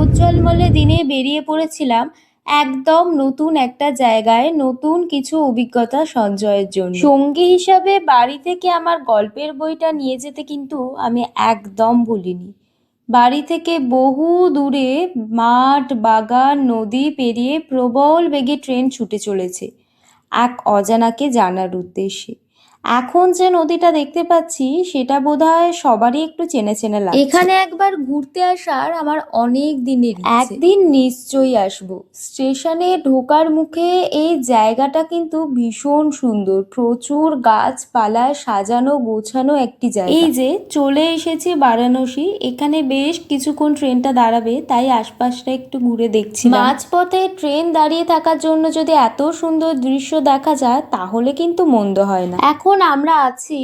রোদ ঝলমলে দিনে বেরিয়ে পড়েছিলাম একদম নতুন একটা জায়গায় নতুন কিছু অভিজ্ঞতা সঞ্চয়ের জন্য। সঙ্গী হিসাবে বাড়ি থেকে আমার গল্পের বইটা নিয়ে যেতে কিন্তু আমি একদম ভুলিনি। বাড়ি থেকে বহু দূরে মাঠ, বাগান, নদী পেরিয়ে প্রবল বেগে ট্রেন ছুটে চলেছে এক অজানাকে জানার উদ্দেশ্যে। এখন যে নদীটা দেখতে পাচ্ছি সেটা বোধহয় সবারই একটু চেনা চেনা লাগছে। এখানে একবার ঘুরতে আসার আমার অনেক দিনের ইচ্ছে। একদিন নিশ্চয়ই আসবো। স্টেশনে ঢোকার মুখে এই জায়গাটা কিন্তু ভীষণ সুন্দর, প্রচুর গাছপালায় সাজানো গোছানো একটি জায়গা। এই যে চলে এসেছি বারাণসী, এখানে বেশ কিছুক্ষণ ট্রেনটা দাঁড়াবে, তাই আশপাশটা একটু ঘুরে দেখছি। মাঝপথে ট্রেন দাঁড়িয়ে থাকার জন্য যদি এত সুন্দর দৃশ্য দেখা যায় তাহলে কিন্তু মন্দ হয় না। এখন আমরা আছি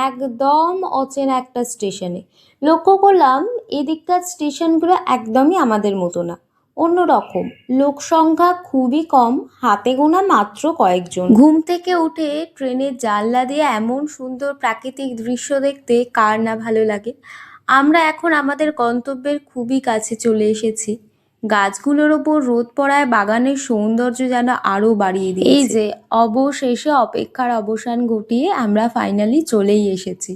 একদম অচেনা একটা স্টেশনে। লক্ষ্য করলাম এদিককার স্টেশনগুলো একদমই আমাদের মতো না, অন্যরকম। লোক সংখ্যা খুবই কম, হাতে গোনা মাত্র কয়েকজন। ঘুম থেকে উঠে ট্রেনের জানলা দিয়ে এমন সুন্দর প্রাকৃতিক দৃশ্য দেখতে কার না ভালো লাগে। আমরা এখন আমাদের গন্তব্যের খুবই কাছে চলে এসেছি। গাছগুলোর ওপর রোদ পড়ায় বাগানের সৌন্দর্য যেন আরো বাড়িয়ে দিয়েছে। এই যে অবশেষে অপেক্ষার অবসান ঘটিয়ে আমরা ফাইনালি চলেই এসেছি।